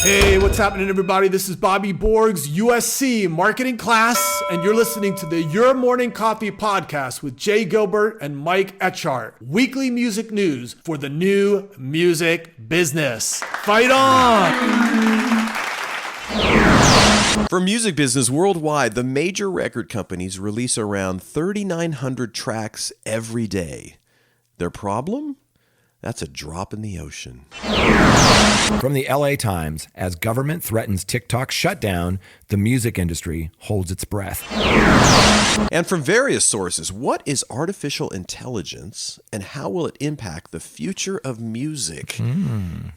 Hey, what's happening, everybody? This is Bobby Borg's USC marketing class, and you're listening to the Your Morning Coffee podcast with Jay Gilbert and Mike Etchart. Weekly music news for the new music business. Fight on! For music business worldwide, the major record companies release around 3,900 tracks every day. Their problem? That's a drop in the ocean. From the LA Times, as government threatens TikTok shutdown, the music industry holds its breath. And from various sources, what is artificial intelligence and how will it impact the future of music?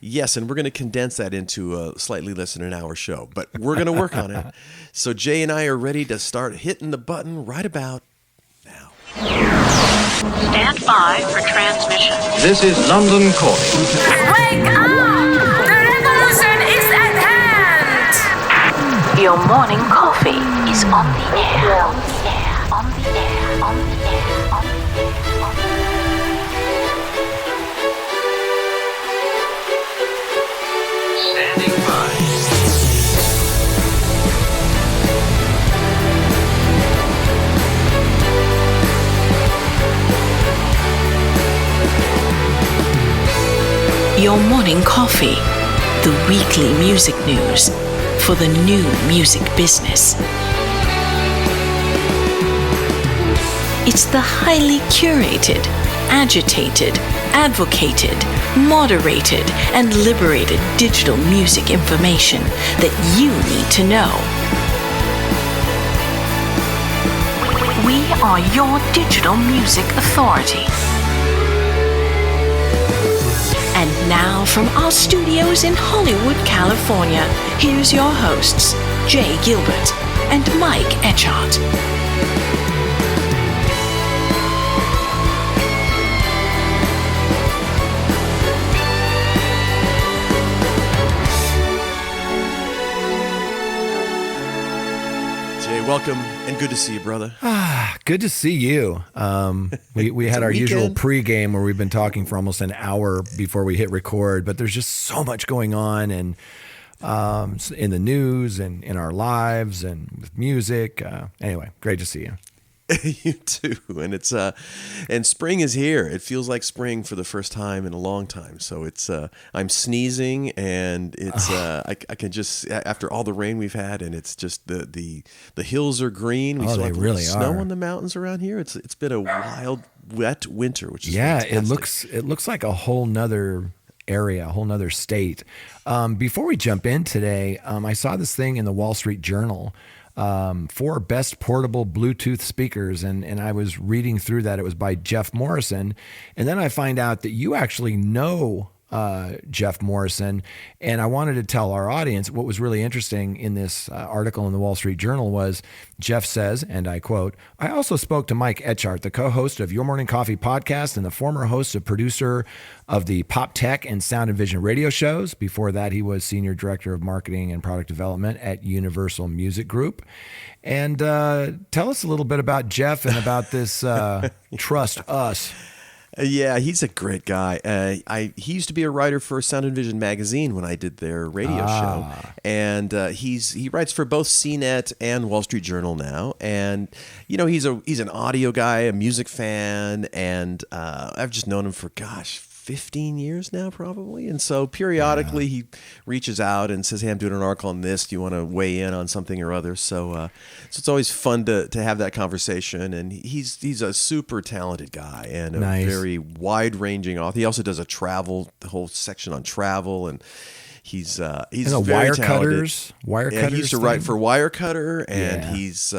Yes, and we're going to condense that into a slightly less than an hour show, but we're going to work on it. So Jay and I are ready to start hitting the button right about now. Stand by for transmission. This is London calling. Wake up! The revolution is at hand! Your morning coffee is on the air. On the air. On the air. On the air. On the air. On the air. Standing by. Your morning coffee, the weekly music news for the new music business. It's the highly curated, agitated, advocated, moderated, and liberated digital music information that you need to know. We are your digital music authority. And now from our studios in Hollywood, California, here's your hosts, Jay Gilbert and Mike Etchart. Jay, welcome and good to see you, brother. Good to see you. We had our usual pregame where we've been talking for almost an hour before we hit record, but there's just so much going on and in the news and in our lives and with music. Anyway, great to see you. You too, and it's and spring is here. It feels like spring for the first time in a long time. So it's I'm sneezing, and it's I can just, after all the rain we've had, and it's just the hills are green. We still have really snow are. on the mountains around here. It's been a wild, wet winter, which is fantastic. It looks like a whole nother area, a whole nother state. Before we jump in today, I saw this thing in the Wall Street Journal. 4 best portable Bluetooth speakers. And I was reading through that. It was by Jeff Morrison. And then I find out that you actually know Jeff Morrison. And I wanted to tell our audience what was really interesting in this article in the Wall Street Journal was Jeff says, and I quote, "I also spoke to Mike Etchart, the co-host of Your Morning Coffee podcast and the former host and producer of the Pop Tech and Sound and Vision radio shows. Before that, he was senior director of marketing and product development at Universal Music Group." And tell us a little bit about Jeff and about this Trust Us. Yeah, he's a great guy. He used to be a writer for Sound and Vision magazine when I did their radio show, and he writes for both CNET and Wall Street Journal now. And you know, he's an audio guy, a music fan, and I've just known him for 15 years now, probably. And so periodically he reaches out and says, "Hey, I'm doing an article on this. Do you want to weigh in on something or other?" So it's always fun to have that conversation. And he's a super talented guy and a very wide-ranging author. He also does the whole section on travel, and he's very talented. Wirecutters. He used to write for Wirecutter, and he's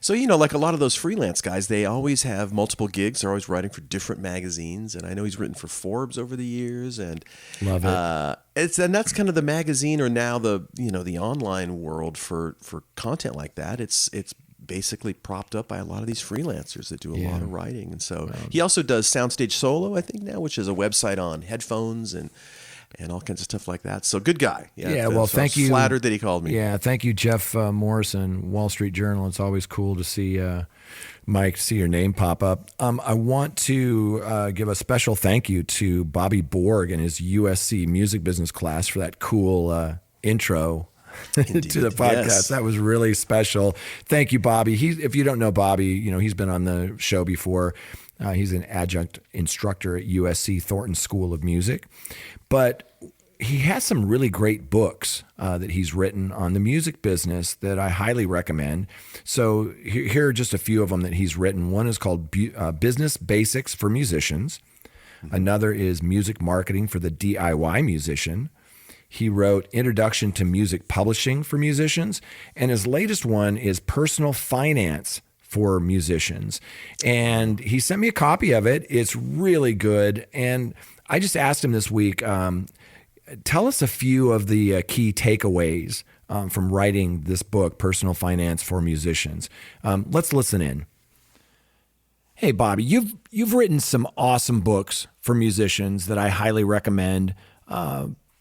so, you know, like a lot of those freelance guys, they always have multiple gigs. They're always writing for different magazines. And I know he's written for Forbes over the years. And love it. And that's kind of the magazine, or now the online world for content like that. It's basically propped up by a lot of these freelancers that do a lot of writing. And so he also does Soundstage Solo, I think now, which is a website on headphones and all kinds of stuff like that. So good guy. Well, thank you. Flattered that he called me. Yeah, thank you, Jeff Morrison, Wall Street Journal. It's always cool to see Mike, see your name pop up. I want to give a special thank you to Bobby Borg and his USC music business class for that cool intro to the podcast. Yes. That was really special. Thank you, Bobby. If you don't know Bobby, he's been on the show before. He's an adjunct instructor at USC Thornton School of Music, but he has some really great books that he's written on the music business that I highly recommend. So here are just a few of them that he's written. One is called Business Basics for Musicians. Another is Music Marketing for the DIY Musician. He wrote Introduction to Music Publishing for Musicians. And his latest one is Personal Finance for Musicians. And he sent me a copy of it. It's really good. And I just asked him this week, tell us a few of the key takeaways from writing this book, Personal Finance for Musicians. Let's listen in. Hey, Bobby, you've written some awesome books for musicians that I highly recommend.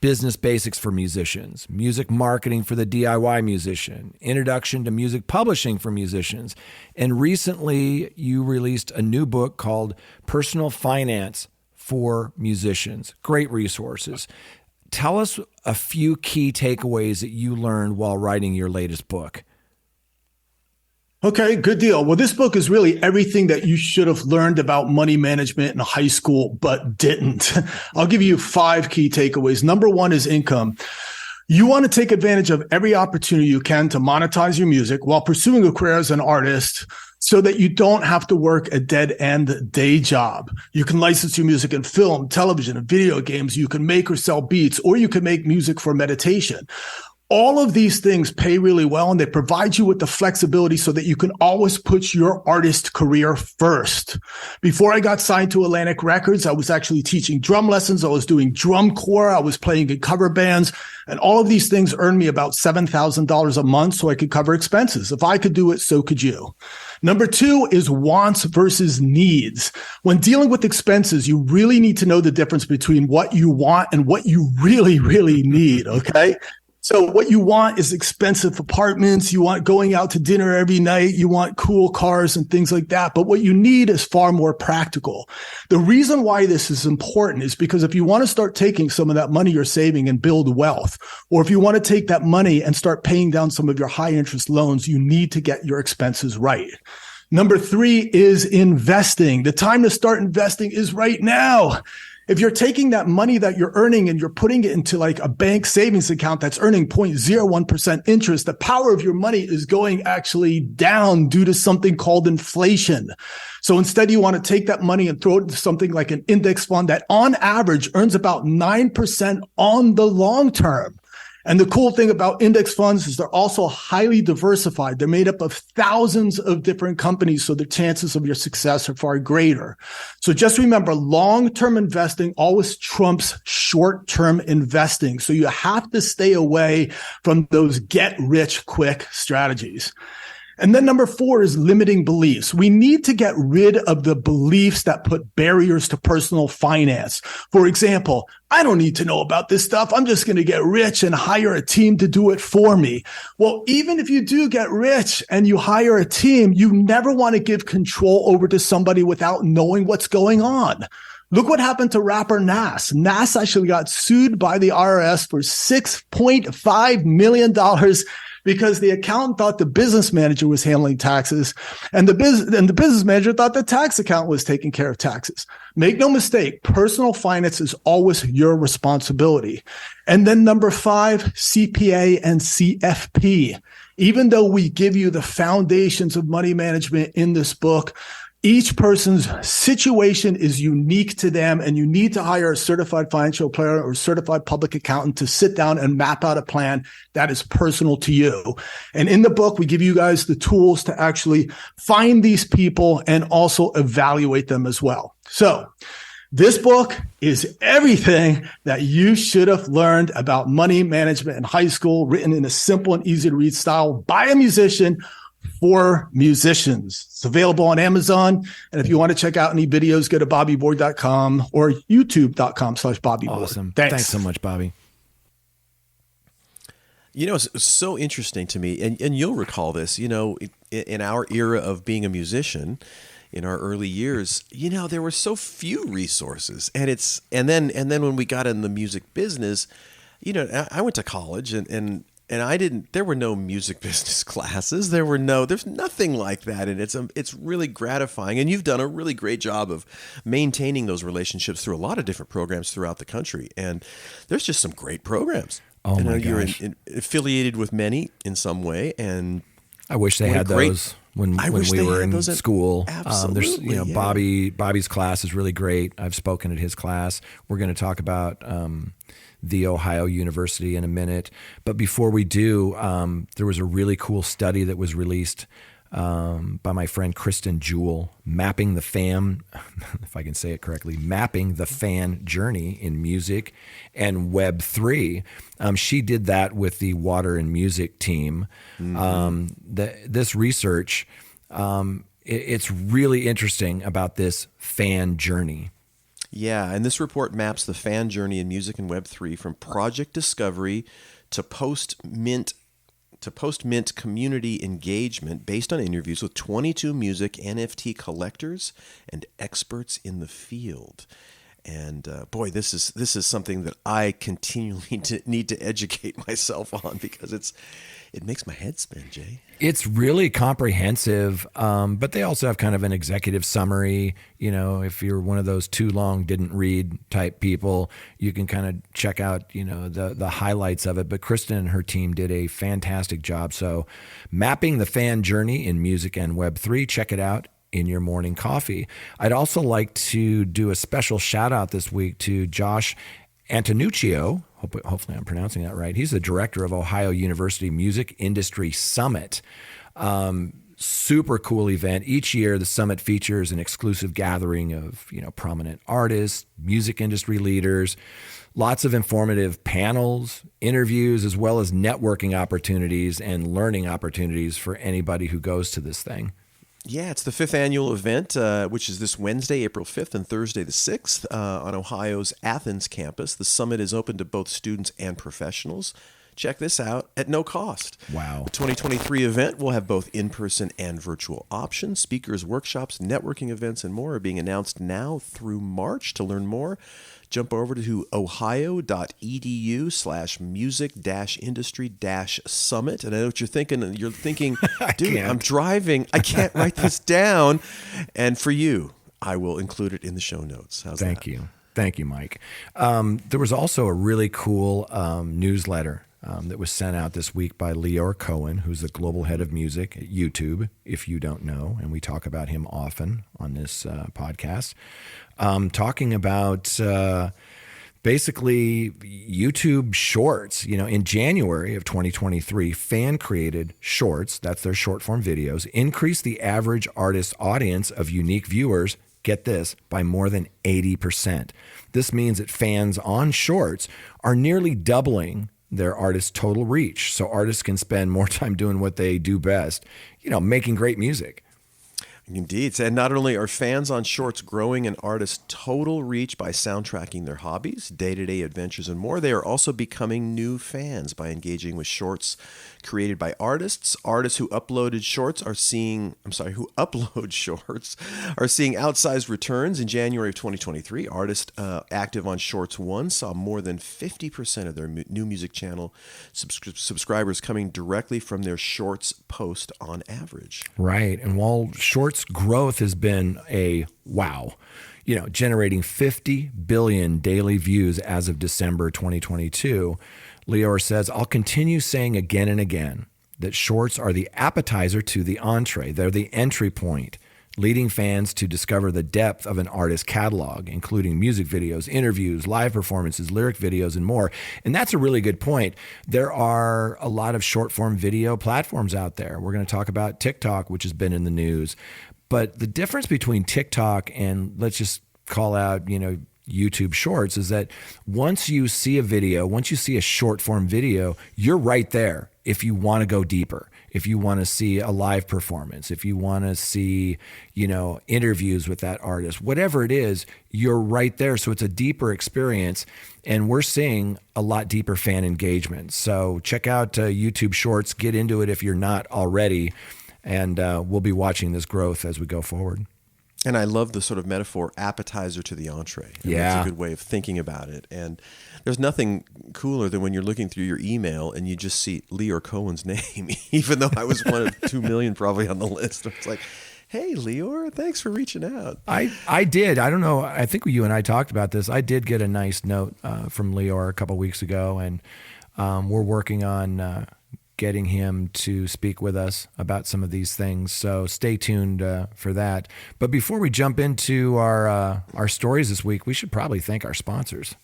Business Basics for Musicians, Music Marketing for the DIY Musician, Introduction to Music Publishing for Musicians. And recently you released a new book called Personal Finance for Musicians. Great resources. Tell us a few key takeaways that you learned while writing your latest book. Okay, good deal. Well, this book is really everything that you should have learned about money management in high school, but didn't. I'll give you 5 key takeaways. Number 1 is income. You want to take advantage of every opportunity you can to monetize your music while pursuing a career as an artist so that you don't have to work a dead-end day job. You can license your music in film, television, and video games. You can make or sell beats, or you can make music for meditation. All of these things pay really well, and they provide you with the flexibility so that you can always put your artist career first. Before I got signed to Atlantic Records, I was actually teaching drum lessons. I was doing drum corps. I was playing in cover bands, and all of these things earned me about $7,000 a month so I could cover expenses. If I could do it, so could you. Number 2 is wants versus needs. When dealing with expenses, you really need to know the difference between what you want and what you really, really need, okay? So what you want is expensive apartments. You want going out to dinner every night. You want cool cars and things like that. But what you need is far more practical. The reason why this is important is because if you want to start taking some of that money you're saving and build wealth, or if you want to take that money and start paying down some of your high interest loans, you need to get your expenses right. Number 3 is investing. The time to start investing is right now. If you're taking that money that you're earning and you're putting it into like a bank savings account that's earning 0.01% interest, the power of your money is going actually down due to something called inflation. So instead, you want to take that money and throw it into something like an index fund that on average earns about 9% on the long term. And the cool thing about index funds is they're also highly diversified. They're made up of thousands of different companies, so the chances of your success are far greater. So just remember, long-term investing always trumps short-term investing. So you have to stay away from those get-rich-quick strategies. And then number 4 is limiting beliefs. We need to get rid of the beliefs that put barriers to personal finance. For example, I don't need to know about this stuff. I'm just going to get rich and hire a team to do it for me. Well, even if you do get rich and you hire a team, you never want to give control over to somebody without knowing what's going on. Look what happened to rapper Nas. Nas actually got sued by the IRS for $6.5 million because the accountant thought the business manager was handling taxes, and the business manager thought the tax accountant was taking care of taxes. Make no mistake, personal finance is always your responsibility. And then number 5, CPA and CFP. Even though we give you the foundations of money management in this book, each person's situation is unique to them, and you need to hire a certified financial planner or certified public accountant to sit down and map out a plan that is personal to you. And in the book, we give you guys the tools to actually find these people and also evaluate them as well. So this book is everything that you should have learned about money management in high school, written in a simple and easy to read style by a musician for musicians. It's available on Amazon. And if you want to check out any videos, go to bobbyborg.com or youtube.com/bobbyborg. Awesome. Thanks so much, Bobby. You know, it's so interesting to me, and you'll recall this, you know, in our era of being a musician, in our early years, you know, there were so few resources. And then when we got in the music business, I went to college and I didn't. There were no music business classes. There's nothing like that, and it's really gratifying. And you've done a really great job of maintaining those relationships through a lot of different programs throughout the country. And there's just some great programs. Oh my you're gosh. Affiliated with many in some way, and I wish they had those when we were in school. Absolutely, there's Bobby's class is really great. I've spoken at his class. We're going to talk about the Ohio University in a minute. But before we do, there was a really cool study that was released by my friend Kristen Jewell, mapping the fan, if I can say it correctly, mapping the fan journey in music and Web3. She did that with the Water and Music team. This research, it's really interesting about this fan journey. Yeah, and this report maps the fan journey in music and Web3 from project discovery to post-mint community engagement based on interviews with 22 music NFT collectors and experts in the field. And boy, this is something that I continually need to educate myself on because it makes my head spin, Jay. It's really comprehensive, but they also have kind of an executive summary. If you're one of those too long didn't read type people, you can kind of check out, the highlights of it. But Kristen and her team did a fantastic job. So mapping the fan journey in music and Web3, check it out in your morning coffee. I'd also like to do a special shout out this week to Josh Antonuccio. Hopefully I'm pronouncing that right. He's the director of Ohio University Music Industry Summit. Super cool event. Each year, the summit features an exclusive gathering of, prominent artists, music industry leaders, lots of informative panels, interviews, as well as networking opportunities and learning opportunities for anybody who goes to this thing. Yeah, it's the 5th annual event, which is this Wednesday, April 5th and Thursday the 6th on Ohio's Athens campus. The summit is open to both students and professionals. Check this out at no cost. Wow. The 2023 event will have both in-person and virtual options. Speakers, workshops, networking events, and more are being announced now through March. To learn more, jump over to ohio.edu/music-industry-summit. And I know what you're thinking. You're thinking, dude, I'm driving. I can't write this down. And for you, I will include it in the show notes. How's that? Thank you, Mike. There was also a really cool newsletter that was sent out this week by Leor Cohen, who's the global head of music at YouTube, if you don't know, and we talk about him often on this podcast, talking about basically YouTube Shorts. In January of 2023, fan-created shorts, that's their short-form videos, increased the average artist audience of unique viewers, get this, by more than 80%. This means that fans on shorts are nearly doubling their artist's total reach. So artists can spend more time doing what they do best, making great music. Indeed. And not only are fans on shorts growing an artist's total reach by soundtracking their hobbies, day-to-day adventures, and more, they are also becoming new fans by engaging with shorts created by artists. Artists who upload shorts are seeing outsized returns. In January of 2023, artists active on Shorts 1 saw more than 50% of their new music channel subscribers coming directly from their shorts post on average. Right. And while shorts growth has been a wow, generating 50 billion daily views as of December 2022, Leor says, I'll continue saying again and again that shorts are the appetizer to the entree. They're the entry point, leading fans to discover the depth of an artist's catalog, including music videos, interviews, live performances, lyric videos, and more. And that's a really good point. There are a lot of short-form video platforms out there. We're going to talk about TikTok, which has been in the news. But the difference between TikTok and, let's just call out, YouTube Shorts, is that once you see a video, once you see a short form video, you're right there. If you want to go deeper, if you want to see a live performance, if you want to see, interviews with that artist, whatever it is, you're right there. So it's a deeper experience, and we're seeing a lot deeper fan engagement. So check out YouTube Shorts, get into it if you're not already, and we'll be watching this growth as we go forward. And I love the sort of metaphor appetizer to the entree. Yeah. That's a good way of thinking about it. And there's nothing cooler than when you're looking through your email and you just see Leor Cohen's name, even though I was one of 2 million probably on the list. It's like, hey, Leor, thanks for reaching out. I did. I don't know. I think you and I talked about this. I did get a nice note from Leor a couple weeks ago, and we're working on getting him to speak with us about some of these things. So stay tuned for that. But before we jump into our stories this week, we should probably thank our sponsors.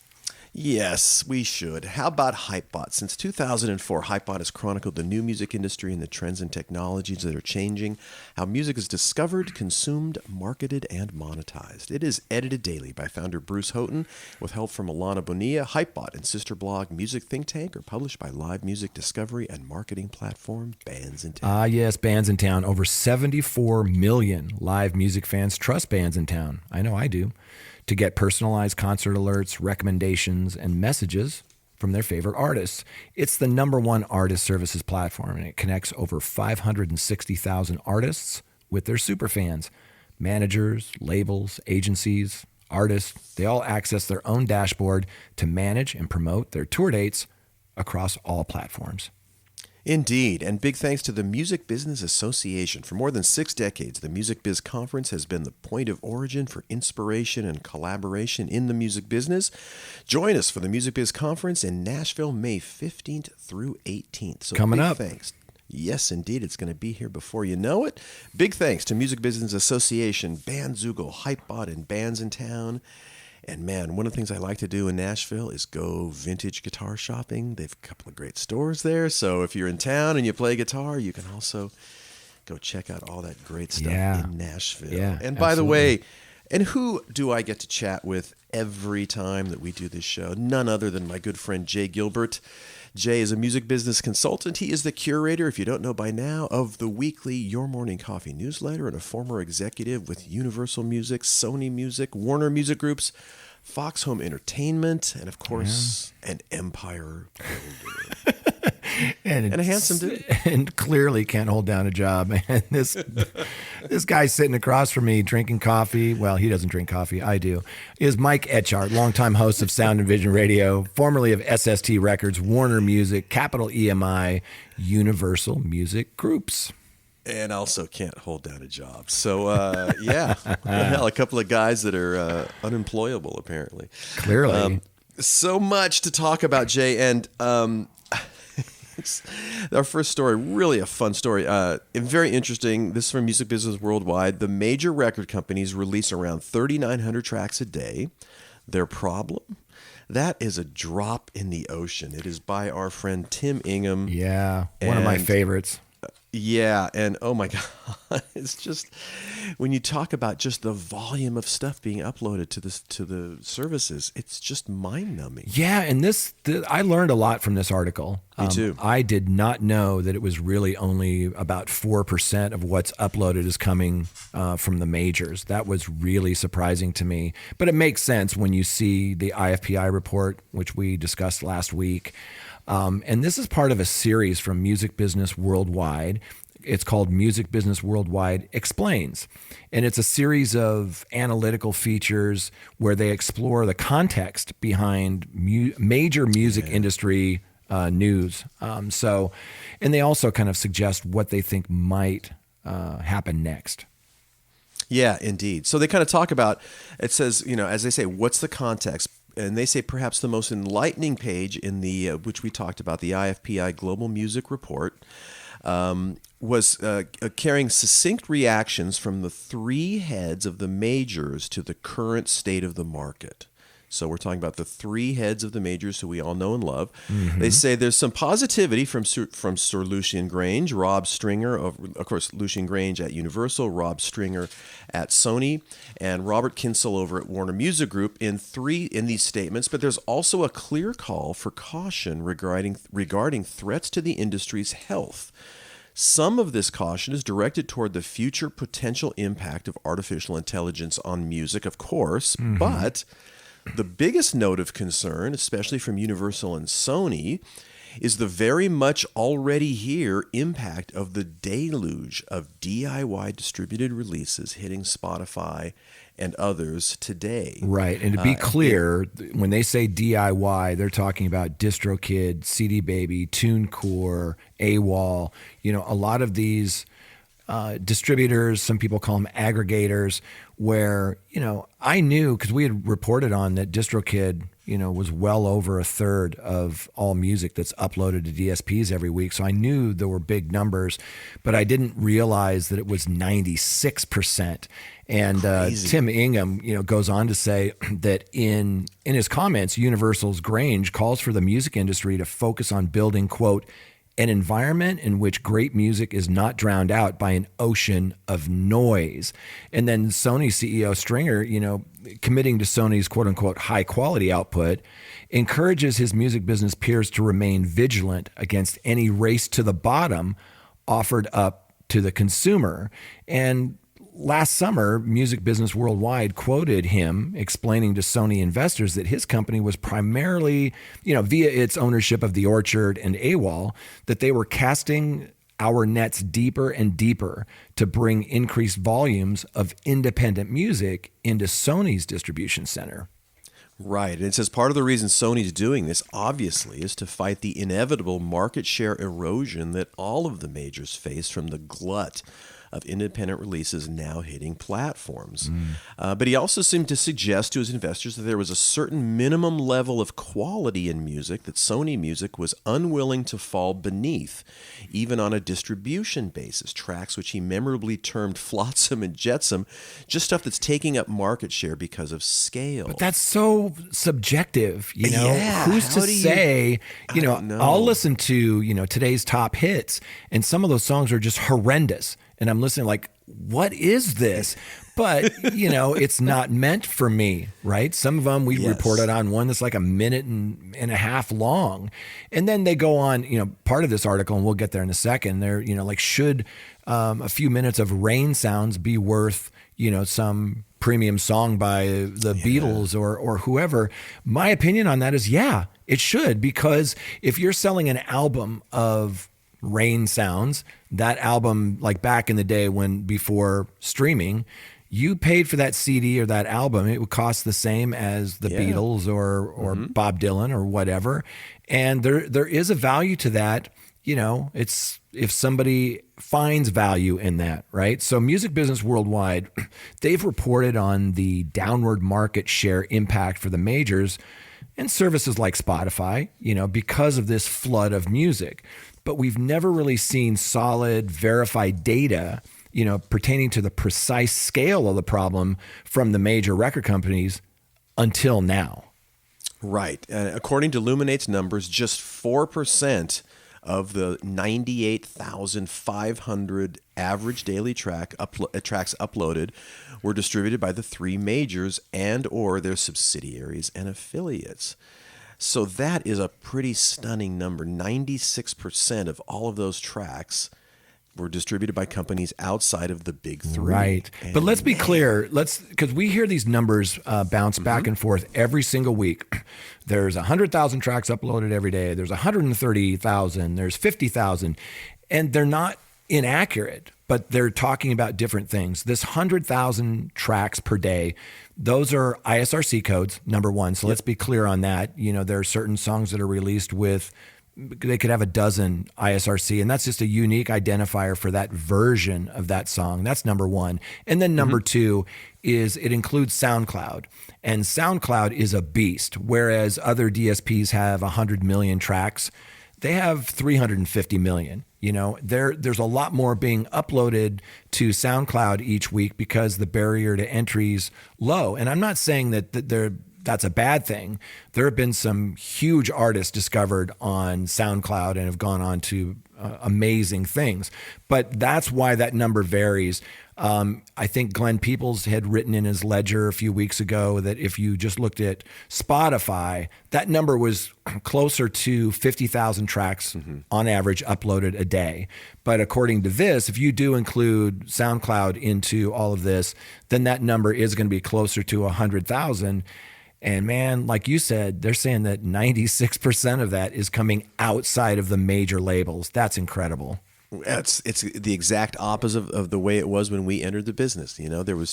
Yes, we should. How about Hypebot? Since 2004, Hypebot has chronicled the new music industry and the trends and technologies that are changing, how music is discovered, consumed, marketed, and monetized. It is edited daily by founder Bruce Houghton with help from Alana Bonilla. Hypebot and sister blog Music Think Tank are published by live music discovery and marketing platform Bands in Town. Yes, Bands in Town. Over 74 million live music fans trust Bands in Town. I know I do. To get personalized concert alerts, recommendations, and messages from their favorite artists. It's the #1 artist services platform, and it connects over 560,000 artists with their superfans. Managers, labels, agencies, artists, they all access their own dashboard to manage and promote their tour dates across all platforms. Indeed, and big thanks to the Music Business Association. For more than 6 decades, the Music Biz Conference has been the point of origin for inspiration and collaboration in the music business. Join us for the Music Biz Conference in Nashville, May 15th through 18th. So Coming big up. Thanks. Yes, indeed. It's going to be here before you know it. Big thanks to Music Business Association, Bandzoogle, Hypebot, and Bands in Town. And man, one of the things I like to do in Nashville is go vintage guitar shopping. They've a couple of great stores there. So if you're in town and you play guitar, you can also go check out all that great stuff in Nashville. Yeah, and by the way, and who do I get to chat with every time that we do this show? None other than my good friend Jay Gilbert. Jay is a music business consultant. He is the curator, if you don't know by now, of the weekly Your Morning Coffee newsletter and a former executive with Universal Music, Sony Music, Warner Music Groups, Fox Home Entertainment, and of course, an empire builder. and a handsome dude. And clearly can't hold down a job. And this guy sitting across from me drinking coffee, well, he doesn't drink coffee, I do, is Mike Etchart, longtime host of Sound and Vision Radio, formerly of SST Records, Warner Music, Capital EMI, Universal Music Groups. And also can't hold down a job. So, yeah, hell, a couple of guys that are unemployable, apparently. Clearly. So much to talk about, Jay. And our first story, really a fun story. And very interesting. This is from Music Business Worldwide. The major record companies release around 3,900 tracks a day. Their problem? That is a drop in the ocean. It is by our friend Tim Ingham. Yeah, one of my favorites. Yeah, and oh my God, it's just when you talk about just the volume of stuff being uploaded to the services, it's just mind-numbing. Yeah, and I learned a lot from this article. Me too. I did not know that it was really only about 4% of what's uploaded is coming from the majors. That was really surprising to me, but it makes sense when you see the IFPI report, which we discussed last week. And this is part of a series from Music Business Worldwide. It's called Music Business Worldwide Explains. And it's a series of analytical features where they explore the context behind major music industry news. And they also kind of suggest what they think might happen next. Yeah, indeed. So they kind of talk about, it says, as they say, what's the context? And they say perhaps the most enlightening page in the, which we talked about, the IFPI Global Music Report, was carrying succinct reactions from the 3 heads of the majors to the current state of the market. So we're talking about the 3 heads of the majors who we all know and love. Mm-hmm. They say there's some positivity from Sir Lucian Grange, Rob Stringer, of course, Lucian Grange at Universal, Rob Stringer at Sony, and Robert Kinsel over at Warner Music Group in these statements. But there's also a clear call for caution regarding threats to the industry's health. Some of this caution is directed toward the future potential impact of artificial intelligence on music, of course, but the biggest note of concern, especially from Universal and Sony, is the very much already here impact of the deluge of DIY distributed releases hitting Spotify and others today. Right. And to be clear, when they say DIY, they're talking about DistroKid, CD Baby, TuneCore, AWOL. A lot of these distributors, some people call them aggregators, where, I knew, because we had reported on that DistroKid, was well over a third of all music that's uploaded to DSPs every week. So I knew there were big numbers, but I didn't realize that it was 96%. And Tim Ingham, goes on to say that in his comments, Universal's Grange calls for the music industry to focus on building, quote, an environment in which great music is not drowned out by an ocean of noise. And then Sony CEO Stringer, committing to Sony's quote unquote high quality output, encourages his music business peers to remain vigilant against any race to the bottom offered up to the consumer. And last summer, Music Business Worldwide quoted him explaining to Sony investors that his company was primarily, via its ownership of The Orchard and AWOL, that they were casting our nets deeper and deeper to bring increased volumes of independent music into Sony's distribution center. Right. And it says part of the reason Sony's doing this, obviously, is to fight the inevitable market share erosion that all of the majors face from the glut of independent releases now hitting platforms. But he also seemed to suggest to his investors that there was a certain minimum level of quality in music that Sony Music was unwilling to fall beneath, even on a distribution basis. Tracks which he memorably termed flotsam and jetsam, just stuff that's taking up market share because of scale. But that's so subjective, Yeah, Who's to say, know. I'll listen to, today's top hits, and some of those songs are just horrendous. And I'm listening like, what is this? But, it's not meant for me, right? Some of them we reported on one that's like a minute and a half long. And then they go on, part of this article, and we'll get there in a second, they're, should a few minutes of rain sounds be worth, some premium song by the Beatles or whoever? My opinion on that is, yeah, it should, because if you're selling an album of rain sounds, that album, like back in the day before streaming, you paid for that CD or that album, it would cost the same as the Beatles or Bob Dylan or whatever. And there is a value to that. It's if somebody finds value in that, right? So Music Business Worldwide, they've reported on the downward market share impact for the majors and services like Spotify, because of this flood of music. But we've never really seen solid, verified data, pertaining to the precise scale of the problem from the major record companies until now. Right. According to Luminate's numbers, just 4% of the 98,500 average daily tracks uploaded were distributed by the three majors and or their subsidiaries and affiliates. So that is a pretty stunning number. 96% of all of those tracks were distributed by companies outside of the big three. Right. And but let's be clear. Because we hear these numbers bounce back and forth every single week. There's 100,000 tracks uploaded every day. There's 130,000. There's 50,000. And they're not inaccurate, but they're talking about different things. This 100,000 tracks per day, those are ISRC codes, number one. So let's be clear on that. There are certain songs that are released with, they could have a dozen ISRC, and that's just a unique identifier for that version of that song. That's number one. And then number two is it includes SoundCloud. And SoundCloud is a beast, whereas other DSPs have 100 million tracks. They have 350 million. There's a lot more being uploaded to SoundCloud each week because the barrier to entry is low. And I'm not saying that that's a bad thing. There have been some huge artists discovered on SoundCloud and have gone on to amazing things. But that's why that number varies. I think Glenn Peoples had written in his ledger a few weeks ago that if you just looked at Spotify, that number was closer to 50,000 tracks on average uploaded a day. But according to this, if you do include SoundCloud into all of this, then that number is going to be closer to 100,000. And man, like you said, they're saying that 96% of that is coming outside of the major labels. That's incredible. It's the exact opposite of the way it was when we entered the business. You know, there was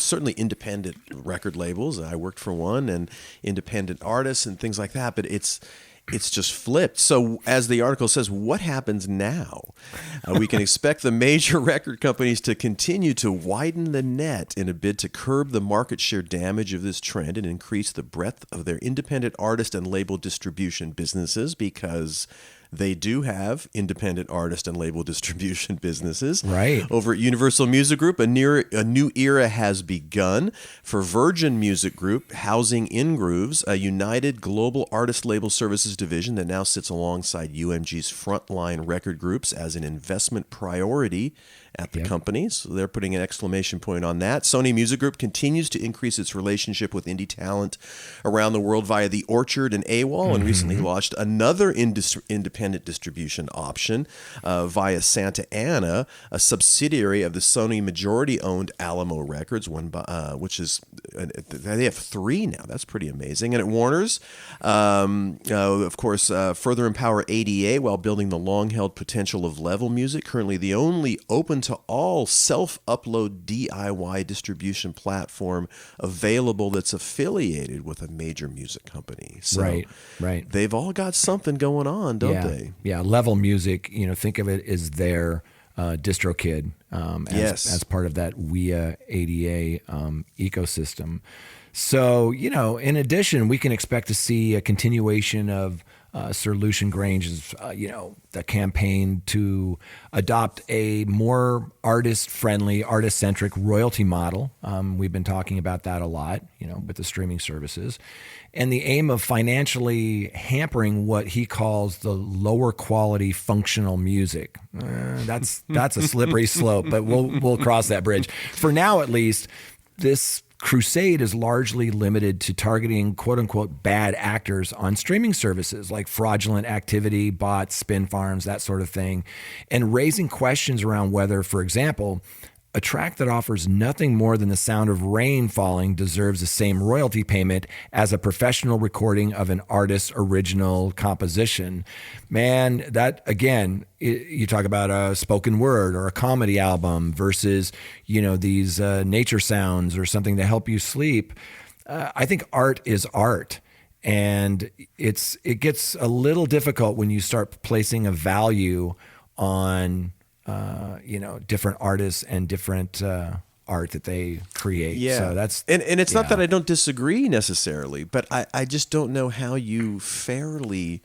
certainly independent record labels. I worked for one, and independent artists and things like that. But it's just flipped. So as the article says, what happens now? We can expect the major record companies to continue to widen the net in a bid to curb the market share damage of this trend and increase the breadth of their independent artist and label distribution businesses, because they do have independent artist and label distribution businesses. Right. Over at Universal Music Group, a new era has begun. For Virgin Music Group, housing InGrooves, a united global artist label services division that now sits alongside UMG's frontline record groups as an investment priority at the company. So they're putting an exclamation point on that. Sony Music Group continues to increase its relationship with indie talent around the world via The Orchard and AWOL, and recently launched another independent distribution option via Santa Ana, a subsidiary of the Sony majority-owned Alamo Records, which is they have 3 now. That's pretty amazing. And at Warner's, of course, further empower ADA while building the long-held potential of Level Music, currently the only open to all self-upload DIY distribution platform available that's affiliated with a major music company. So right. They've all got something going on, don't they? Yeah, Level Music, think of it as their DistroKid as part of that WIA ADA ecosystem. So, in addition, we can expect to see a continuation of Sir Lucian Grange's, the campaign to adopt a more artist-friendly, artist-centric royalty model. We've been talking about that a lot, with the streaming services. And the aim of financially hampering what he calls the lower quality functional music. That's a slippery slope, but we'll cross that bridge. For now, at least, this crusade is largely limited to targeting quote-unquote bad actors on streaming services like fraudulent activity, bots, spin farms, that sort of thing, and raising questions around whether, for example, a track that offers nothing more than the sound of rain falling deserves the same royalty payment as a professional recording of an artist's original composition. Man, that, again, you talk about a spoken word or a comedy album versus, these nature sounds or something to help you sleep. I think art is art. And it gets a little difficult when you start placing a value on different artists and different art that they create. Yeah. So that's and it's not that I don't disagree necessarily, but I just don't know how you fairly,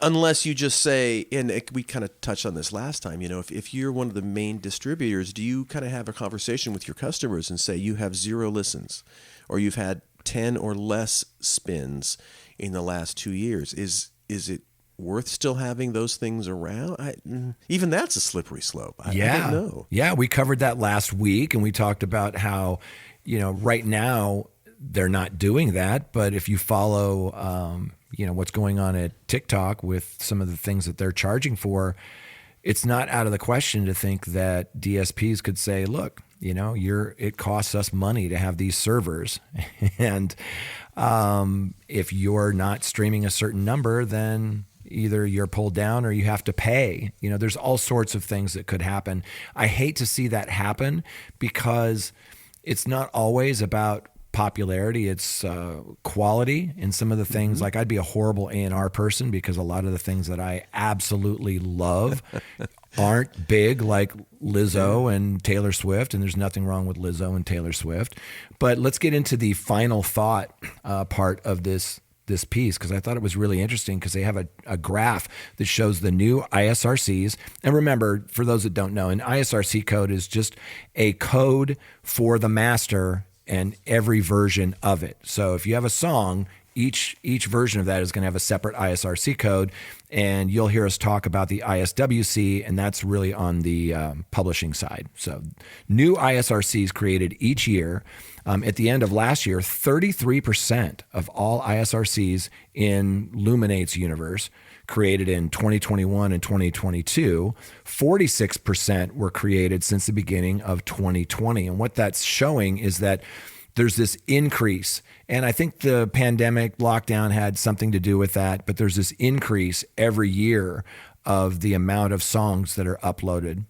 unless you just say, and we kind of touched on this last time, if you're one of the main distributors, do you kind of have a conversation with your customers and say you have 0 listens or you've had 10 or less spins in the last 2 years? Is it worth still having those things around? Even that's a slippery slope. I don't know. Yeah, we covered that last week, and we talked about how, right now they're not doing that. But if you follow, what's going on at TikTok with some of the things that they're charging for, it's not out of the question to think that DSPs could say, look, it costs us money to have these servers. And if you're not streaming a certain number, then either you're pulled down or you have to pay. There's all sorts of things that could happen. I hate to see that happen because it's not always about popularity. It's quality in some of the things. Like, I'd be a horrible A&R person because a lot of the things that I absolutely love aren't big, like Lizzo and Taylor Swift, and there's nothing wrong with Lizzo and Taylor Swift. But let's get into the final thought part of this piece, because I thought it was really interesting because they have a graph that shows the new ISRCs. And remember, for those that don't know, an ISRC code is just a code for the master and every version of it. So if you have a song, each version of that is going to have a separate ISRC code, and you'll hear us talk about the ISWC, and that's really on the publishing side. So new ISRCs created each year. At the end of last year, 33% of all ISRCs in Luminate's universe created in 2021 and 2022, 46% were created since the beginning of 2020. And what that's showing is that there's this increase. And I think the pandemic lockdown had something to do with that, but there's this increase every year of the amount of songs that are uploaded.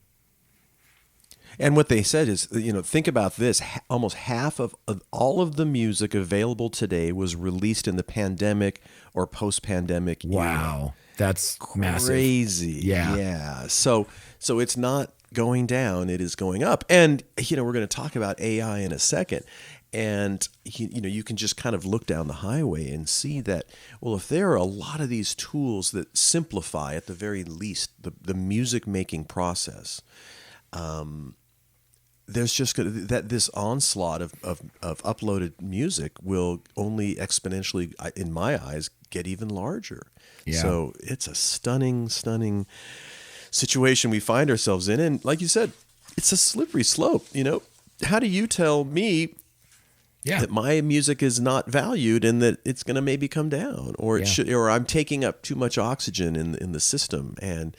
And what they said is, think about this. Almost half of all of the music available today was released in the pandemic or post-pandemic era. Wow. That's massive. Crazy. Yeah. So it's not going down, it is going up. And, we're going to talk about AI in a second. And, you can just kind of look down the highway and see that, well, if there are a lot of these tools that simplify, at the very least, the music making process, there's just that this onslaught of uploaded music will only exponentially, in my eyes, get even larger. Yeah. So it's a stunning situation we find ourselves in. And like you said, it's a slippery slope. How do you tell me that my music is not valued and that it's going to maybe come down, or it should, or I'm taking up too much oxygen in the system? And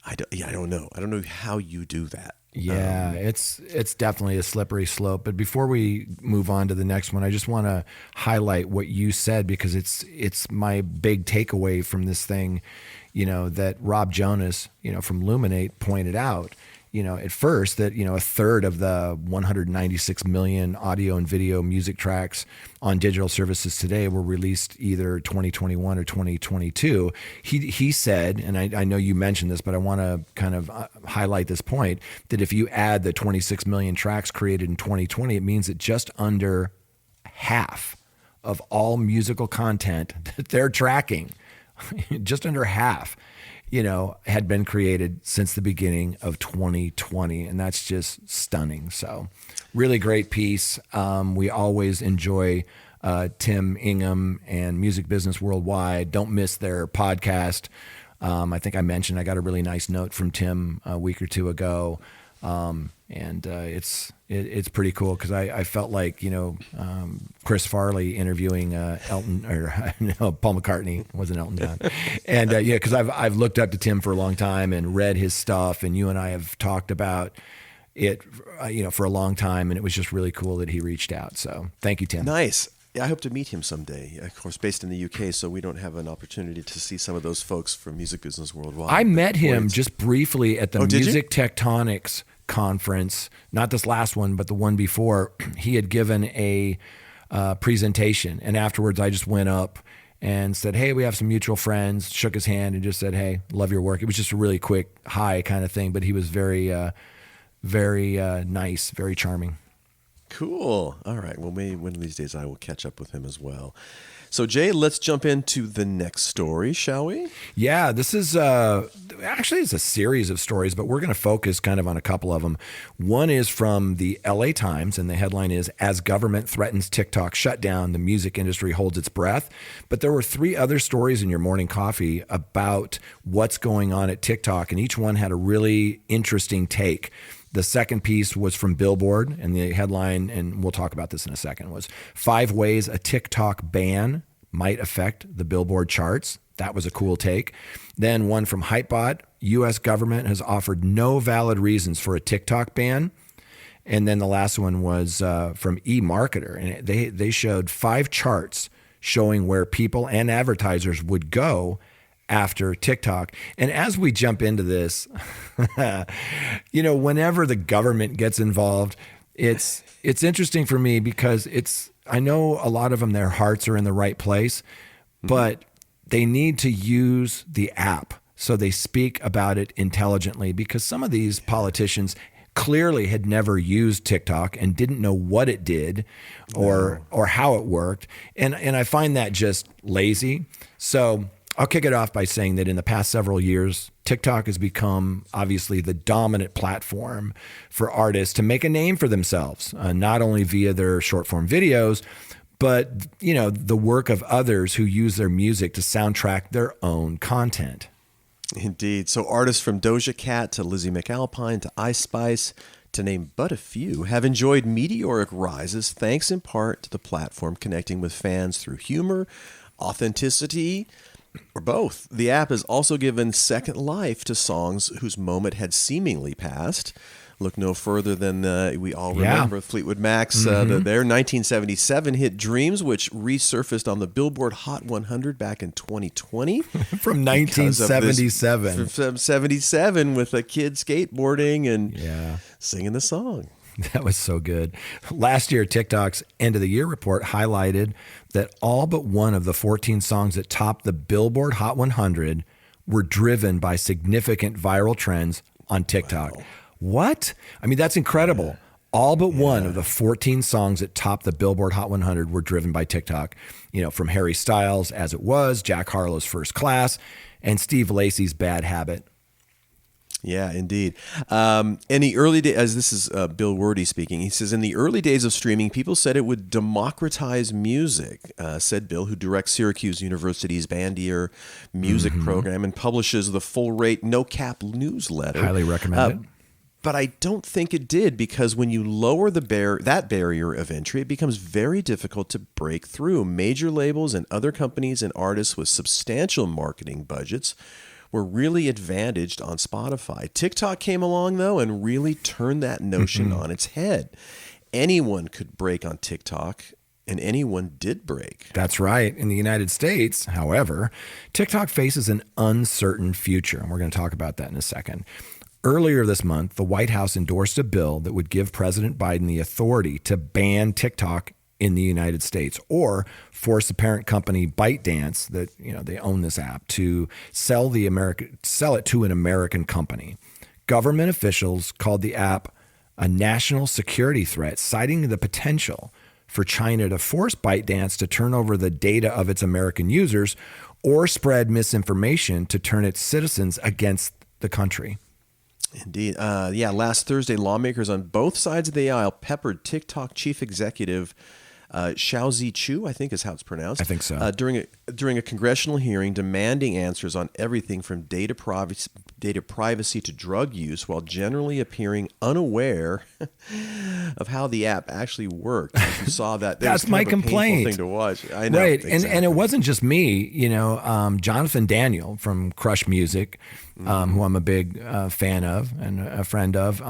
I don't know. I don't know how you do that. Yeah, it's definitely a slippery slope. But before we move on to the next one, I just want to highlight what you said, because it's my big takeaway from this thing, that Rob Jonas, from Luminate pointed out, at first that, a third of the 196 million audio and video music tracks on digital services today were released either 2021 or 2022. He said, and I know you mentioned this, but I want to kind of highlight this point, that if you add the 26 million tracks created in 2020, it means that just under half of all musical content that they're tracking, just under half, had been created since the beginning of 2020. And that's just stunning. So really great piece. We always enjoy Tim Ingham and Music Business Worldwide. Don't miss their podcast. I think I mentioned I got a really nice note from Tim a week or two ago. And it's pretty cool, because I felt like, Chris Farley interviewing Elton, or no, Paul McCartney, wasn't Elton John. And because I've looked up to Tim for a long time and read his stuff, and you and I have talked about it, for a long time, and it was just really cool that he reached out. So thank you, Tim. Nice. Yeah, I hope to meet him someday. Of course, based in the UK, so we don't have an opportunity to see some of those folks from Music Business Worldwide. I met him just briefly at the Music Tectonics conference, not this last one, but the one before. He had given a presentation, and afterwards I just went up and said, "Hey, we have some mutual friends," shook his hand and just said, "Hey, love your work." It was just a really quick hi kind of thing, but he was very nice, very charming. Cool. All right. Well, maybe one of these days I will catch up with him as well. So, Jay, let's jump into the next story, shall we? Yeah, this is actually it's a series of stories, but we're going to focus kind of on a couple of them. One is from the LA Times, and the headline is, "As Government Threatens TikTok Shutdown, the Music Industry Holds Its Breath." But there were three other stories in your morning coffee about what's going on at TikTok, and each one had a really interesting take. The second piece was from Billboard, and the headline, and we'll talk about this in a second, was 5 Ways a TikTok Ban Might Affect the Billboard Charts. That was a cool take. Then one from Hypebot, U.S. government has offered no valid reasons for a TikTok ban. And then the last one was from eMarketer, and they showed 5 charts showing where people and advertisers would go after TikTok. And as we jump into this, whenever the government gets involved, it's interesting for me, because I know a lot of them, their hearts are in the right place, but they need to use the app so they speak about it intelligently, because some of these politicians clearly had never used TikTok and didn't know what it did or how it worked. And I find that just lazy. So I'll kick it off by saying that in the past several years, TikTok has become obviously the dominant platform for artists to make a name for themselves, not only via their short form videos, but the work of others who use their music to soundtrack their own content. Indeed. So artists from Doja Cat to Lizzie McAlpine to Ice Spice, to name but a few, have enjoyed meteoric rises thanks in part to the platform connecting with fans through humor, authenticity, or both. The app has also given second life to songs whose moment had seemingly passed. Look no further than we all remember Fleetwood Mac's their 1977 hit Dreams, which resurfaced on the Billboard Hot 100 back in 2020. From 1977. From 77 with a kid skateboarding and singing the song. That was so good. Last year, TikTok's end of the year report highlighted that all but one of the 14 songs that topped the Billboard Hot 100 were driven by significant viral trends on TikTok. Wow. What? I mean, that's incredible. All but one of the 14 songs that topped the Billboard Hot 100 were driven by TikTok. You know, from Harry Styles' As It Was, Jack Harlow's First Class, and Steve Lacy's Bad Habit. Yeah, indeed. In the early days, as this is Bill Werde speaking, he says, in the early days of streaming, people said it would democratize music, said Bill, who directs Syracuse University's Bandier music program and publishes the full-rate No Cap newsletter. Highly recommend it. But I don't think it did, because when you lower that barrier of entry, it becomes very difficult to break through. Major labels and other companies and artists with substantial marketing budgets were really advantaged on Spotify. TikTok came along, though, and really turned that notion on its head. Anyone could break on TikTok, and anyone did break. That's right. In the United States, however, TikTok faces an uncertain future, and we're going to talk about that in a second. Earlier this month, the White House endorsed a bill that would give President Biden the authority to ban TikTok in the United States, or force the parent company ByteDance, that they own this app, to sell it to an American company. Government officials called the app a national security threat, citing the potential for China to force ByteDance to turn over the data of its American users or spread misinformation to turn its citizens against the country. Indeed. Last Thursday, lawmakers on both sides of the aisle peppered TikTok chief executive Xiaozi Chu, I think is how it's pronounced. I think so. During a congressional hearing, demanding answers on everything from data privacy to drug use, while generally appearing unaware of how the app actually worked. You saw that. That's my complaint. Thing to watch. I know. Right, exactly. and it wasn't just me. Jonathan Daniel from Crush Music, who I'm a big fan of and a friend of.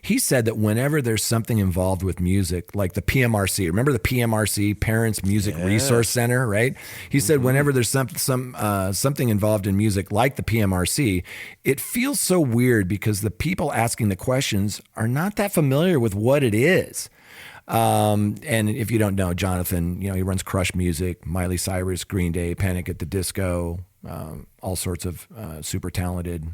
He said that whenever there's something involved with music, like the PMRC, remember the PMRC, Parents Music Resource Center, right? He said whenever there's something involved in music, like the PMRC, it feels so weird because the people asking the questions are not that familiar with what it is. And if you don't know, Jonathan, he runs Crush Music, Miley Cyrus, Green Day, Panic at the Disco, all sorts of super talented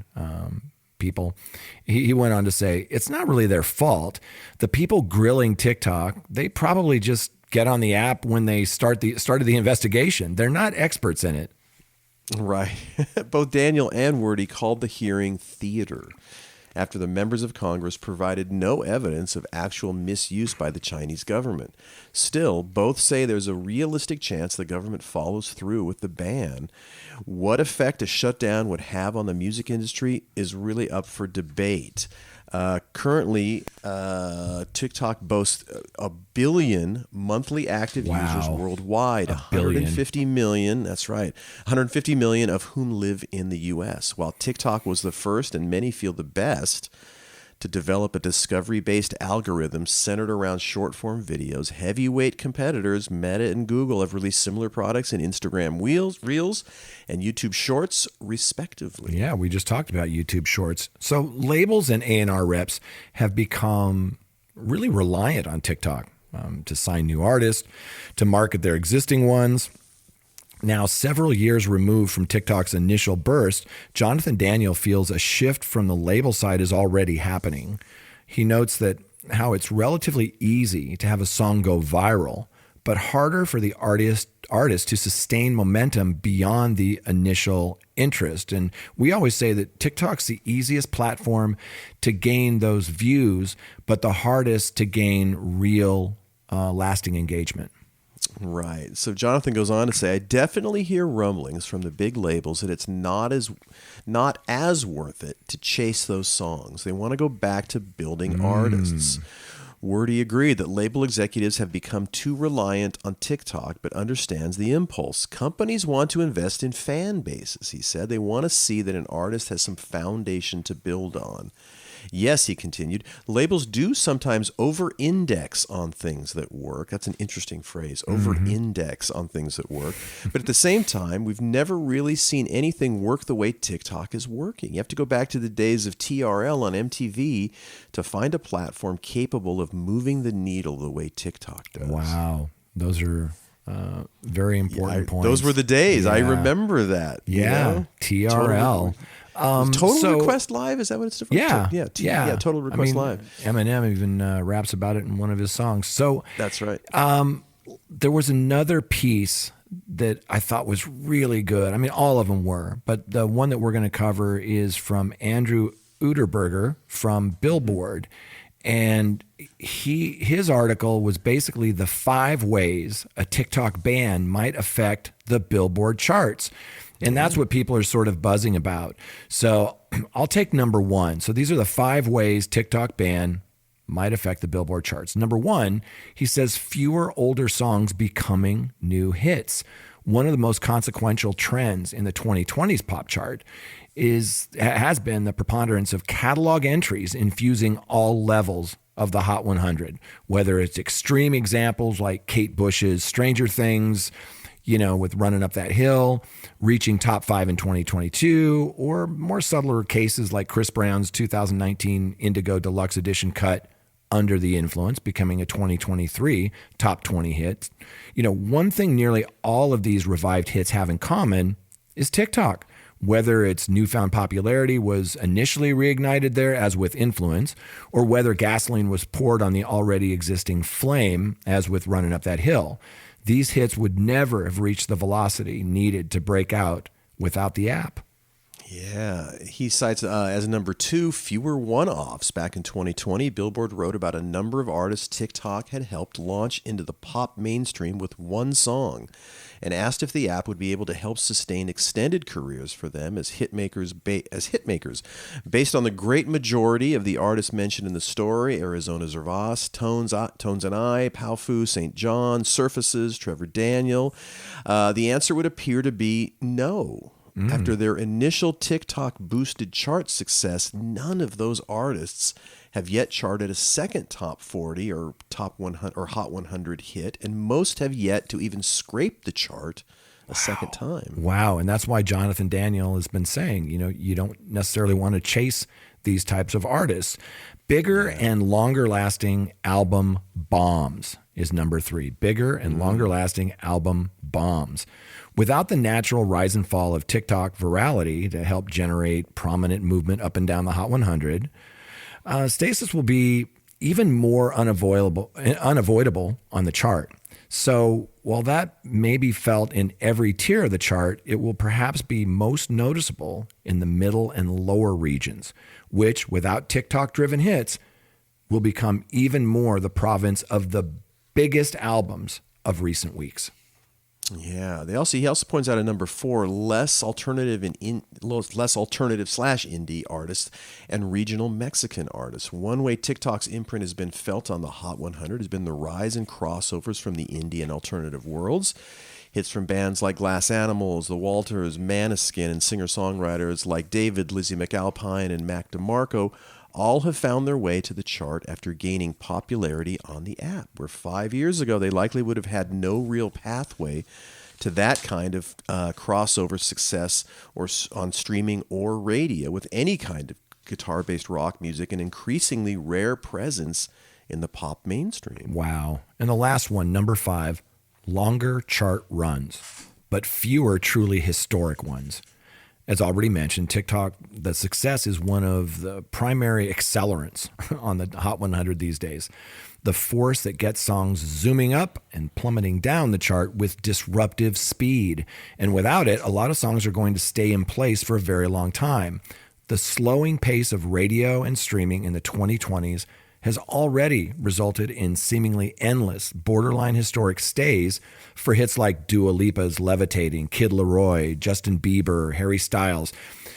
people. He went on to say, it's not really their fault. The people grilling TikTok, they probably just get on the app when they started the investigation. They're not experts in it. Right. Both Daniel and Werde called the hearing theater after the members of Congress provided no evidence of actual misuse by the Chinese government. Still, both say there's a realistic chance the government follows through with the ban. What effect a shutdown would have on the music industry is really up for debate. Currently, TikTok boasts 1 billion monthly active users worldwide. 150 million, that's right. 150 million of whom live in the U.S. While TikTok was the first, and many feel the best, to develop a discovery-based algorithm centered around short-form videos, heavyweight competitors Meta and Google have released similar products in Instagram Reels and YouTube Shorts, respectively. Yeah, we just talked about YouTube Shorts. So labels and A&R reps have become really reliant on TikTok to sign new artists, to market their existing ones. Now, several years removed from TikTok's initial burst, Jonathan Daniel feels a shift from the label side is already happening. He notes that how it's relatively easy to have a song go viral, but harder for the artist to sustain momentum beyond the initial interest. And we always say that TikTok's the easiest platform to gain those views, but the hardest to gain real lasting engagement. Right. So Jonathan goes on to say, I definitely hear rumblings from the big labels that it's not as worth it to chase those songs. They want to go back to building artists. Werde agreed that label executives have become too reliant on TikTok, but understands the impulse. Companies want to invest in fan bases, he said. They want to see that an artist has some foundation to build on. Yes, he continued, labels do sometimes over-index on things that work. That's an interesting phrase, over-index on things that work. But at the same time, we've never really seen anything work the way TikTok is working. You have to go back to the days of TRL on MTV to find a platform capable of moving the needle the way TikTok does. Wow. Those are very important points. Those were the days. Yeah. I remember that. Yeah, you know? TRL. Total Request Live? Is that what it's for? Yeah. Yeah, Total Request Live. Eminem even raps about it in one of his songs. So that's right. There was another piece that I thought was really good. I mean, all of them were, but the one that we're going to cover is from Andrew Uderberger from Billboard. And his article was basically the 5 ways a TikTok ban might affect the Billboard charts. And that's what people are sort of buzzing about. So I'll take number 1. So these are the 5 ways TikTok ban might affect the Billboard charts. Number 1, he says fewer older songs becoming new hits. One of the most consequential trends in the 2020s pop chart has been the preponderance of catalog entries infusing all levels of the Hot 100, whether it's extreme examples like Kate Bush's Stranger Things, with Running Up That Hill, reaching top 5 in 2022, or more subtler cases like Chris Brown's 2019 Indigo Deluxe Edition cut, Under the Influence, becoming a 2023 top 20 hit. One thing nearly all of these revived hits have in common is TikTok. Whether its newfound popularity was initially reignited there, as with Influence, or whether gasoline was poured on the already existing flame, as with Running Up That Hill, these hits would never have reached the velocity needed to break out without the app. Yeah, he cites as number 2, fewer one-offs. Back in 2020, Billboard wrote about a number of artists TikTok had helped launch into the pop mainstream with one song, and asked if the app would be able to help sustain extended careers for them as hitmakers. Based on the great majority of the artists mentioned in the story, Arizona Zervas, Tones and I, Powfu, St. John, Surfaces, Trevor Daniel, the answer would appear to be no. After their initial TikTok-boosted chart success, none of those artists have yet charted a second top 40 or top 100 or Hot 100 hit, and most have yet to even scrape the chart a second time. Wow, and that's why Jonathan Daniel has been saying, you don't necessarily want to chase these types of artists. Bigger and longer-lasting album bombs is number 3. Bigger and longer-lasting album bombs. Without the natural rise and fall of TikTok virality to help generate prominent movement up and down the Hot 100, stasis will be even more unavoidable on the chart. So while that may be felt in every tier of the chart, it will perhaps be most noticeable in the middle and lower regions, which, without TikTok-driven hits, will become even more the province of the biggest albums of recent weeks. Yeah, he also points out at number 4, less alternative /indie artists and regional Mexican artists. One way TikTok's imprint has been felt on the Hot 100 has been the rise in crossovers from the indie and alternative worlds. Hits from bands like Glass Animals, The Walters, Maneskin, and singer-songwriters like David, Lizzie McAlpine, and Mac DeMarco all have found their way to the chart after gaining popularity on the app, where 5 years ago they likely would have had no real pathway to that kind of crossover success or on streaming or radio with any kind of guitar-based rock music, an increasingly rare presence in the pop mainstream. Wow. And the last one, number 5, longer chart runs, but fewer truly historic ones. As already mentioned, TikTok, the success is one of the primary accelerants on the Hot 100 these days. The force that gets songs zooming up and plummeting down the chart with disruptive speed. And without it, a lot of songs are going to stay in place for a very long time. The slowing pace of radio and streaming in the 2020s has already resulted in seemingly endless, borderline historic stays for hits like Dua Lipa's Levitating, Kid Laroi, Justin Bieber, Harry Styles.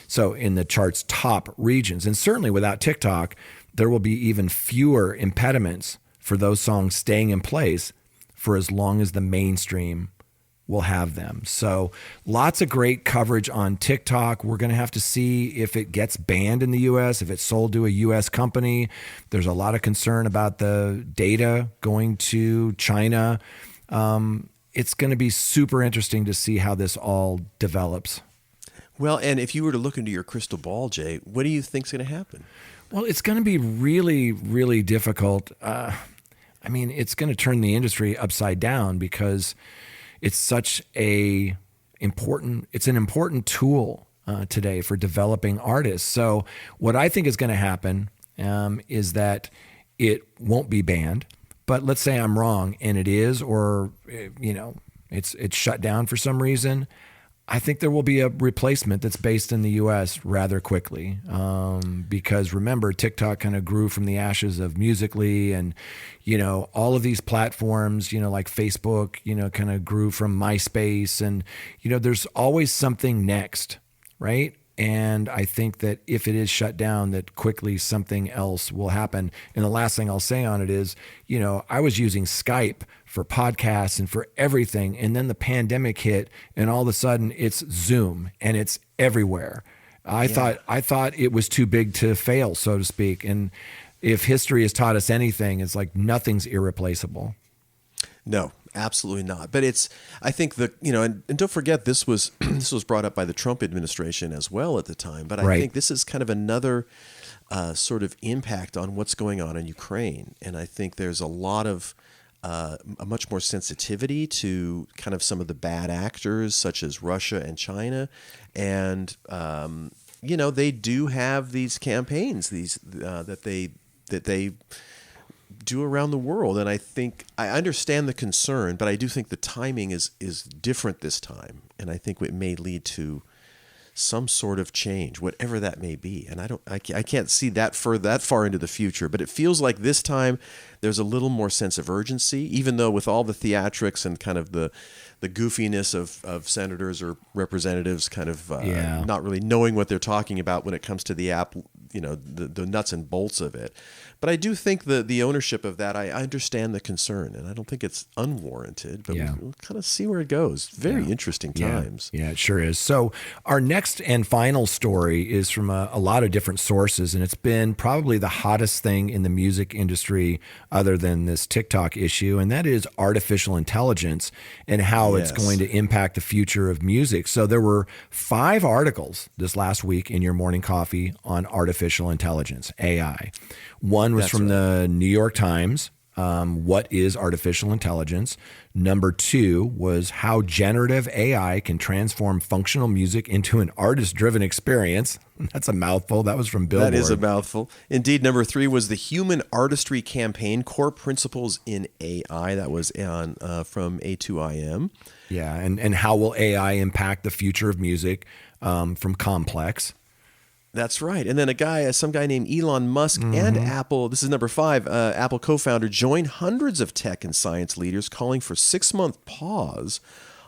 So in the chart's top regions, and certainly without TikTok, there will be even fewer impediments for those songs staying in place for as long as the mainstream will have them. So lots of great coverage on TikTok. We're going to have to see if it gets banned in the US, if it's sold to a US company. There's a lot of concern about the data going to China. It's going to be super interesting to see how this all develops. Well, and if you were to look into your crystal ball, Jay, what do you think's going to happen? Well, it's going to be really, really difficult. It's going to turn the industry upside down because it's such an important tool today for developing artists. So what I think is going to happen is that it won't be banned. But let's say I'm wrong and it is, or it's shut down for some reason. I think there will be a replacement that's based in the U.S. rather quickly, because remember, TikTok kind of grew from the ashes of Musical.ly, and all of these platforms, like Facebook, kind of grew from MySpace, and there's always something next, right? And I think that if it is shut down, that quickly something else will happen. And the last thing I'll say on it is, I was using Skype for podcasts and for everything. And then the pandemic hit, and all of a sudden it's Zoom and it's everywhere. I thought it was too big to fail, so to speak. And if history has taught us anything, it's like nothing's irreplaceable. No, absolutely not. But I think and don't forget, this was brought up by the Trump administration as well at the time. But I think this is kind of another sort of impact on what's going on in Ukraine. And I think there's a lot of a much more sensitivity to kind of some of the bad actors, such as Russia and China. And, they do have these campaigns, that they do around the world. And I think I understand the concern, but I do think the timing is different this time. And I think it may lead to some sort of change, whatever that may be. And I can't see that far into the future, but it feels like this time there's a little more sense of urgency, even though with all the theatrics and kind of the goofiness of senators or representatives kind of not really knowing what they're talking about when it comes to the app, the nuts and bolts of it. But I do think the ownership of that, I understand the concern, and I don't think it's unwarranted, but we'll kind of see where it goes. Very interesting times. Yeah, it sure is. So our next and final story is from a lot of different sources, and it's been probably the hottest thing in the music industry other than this TikTok issue, and that is artificial intelligence and how it's going to impact the future of music. So there were 5 articles this last week in your morning coffee on artificial intelligence, AI. One was from the New York Times. What is artificial intelligence? Number 2 was how generative AI can transform functional music into an artist-driven experience. That's a mouthful. That was from Billboard. That is a mouthful. Indeed, number 3 was the Human Artistry Campaign, Core Principles in AI. That was from A2IM. Yeah, and how will AI impact the future of music from Complex. That's right. And then some guy named Elon Musk and Apple, this is number 5, Apple co-founder, joined hundreds of tech and science leaders calling for 6-month pause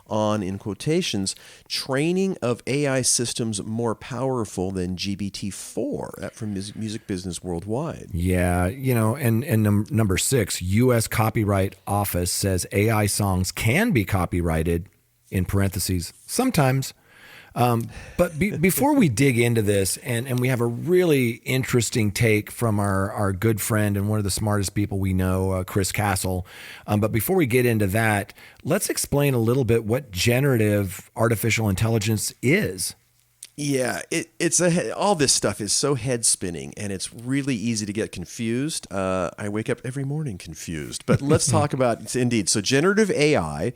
on, in quotations, training of AI systems more powerful than GPT-4 from Music Business Worldwide. Yeah, and number 6, U.S. Copyright Office says AI songs can be copyrighted, in parentheses, sometimes. But before we dig into this, and we have a really interesting take from our good friend and one of the smartest people we know, Chris Castle. But before we get into that, let's explain a little bit what generative artificial intelligence is. Yeah, all this stuff is so head spinning, and it's really easy to get confused. I wake up every morning confused. But let's talk about indeed. So generative AI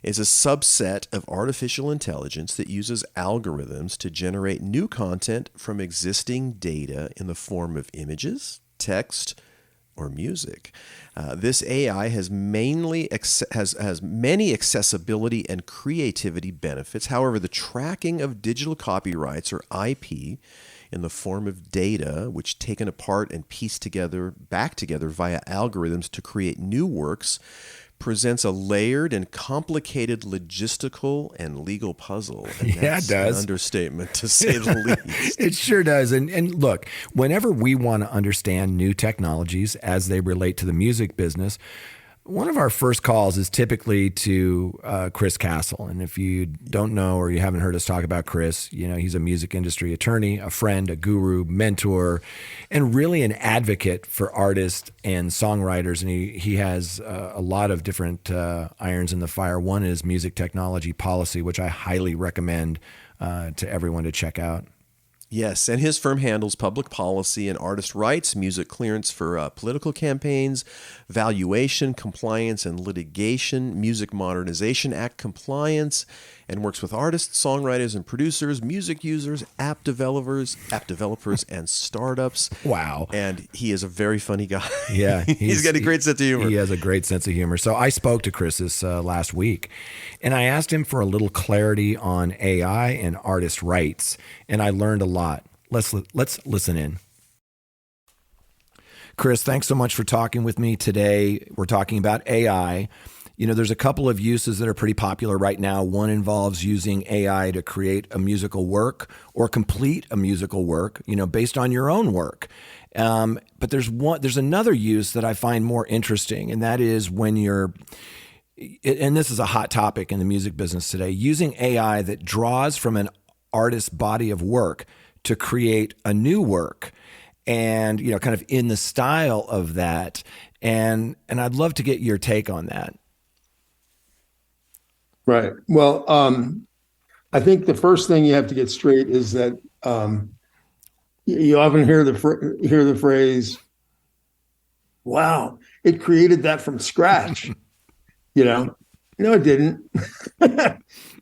is a subset of artificial intelligence that uses algorithms to generate new content from existing data in the form of images, text, or music. This AI has many accessibility and creativity benefits. However, the tracking of digital copyrights, or IP, in the form of data, which taken apart and pieced back together via algorithms to create new works, presents a layered and complicated logistical and legal puzzle. And it does. An understatement, to say the least. It sure does. And look, whenever we want to understand new technologies as they relate to the music business, One of our first calls is typically to Chris Castle. And if you don't know or you haven't heard us talk about Chris, he's a music industry attorney, a friend, a guru, mentor, and really an advocate for artists and songwriters. And he has a lot of different irons in the fire. One is music technology policy, which I highly recommend to everyone to check out. Yes, and his firm handles public policy and artist rights, music clearance for political campaigns, valuation, compliance, and litigation, Music Modernization Act compliance, and works with artists, songwriters, and producers, music users, app developers, and startups. Wow. And he is a very funny guy. Yeah. He's got a great sense of humor. He has a great sense of humor. So I spoke to Chris this last week, and I asked him for a little clarity on AI and artist rights, and I learned a lot. Let's listen in. Chris, thanks so much for talking with me today. We're talking about AI. There's a couple of uses that are pretty popular right now. One involves using AI to create a musical work or complete a musical work, based on your own work. But there's another use that I find more interesting, and that is when and this is a hot topic in the music business today, using AI that draws from an artist's body of work to create a new work and, kind of in the style of that. And I'd love to get your take on that. Right. Well, I think the first thing you have to get straight is that you often hear the phrase, "Wow, it created that from scratch." No, it didn't.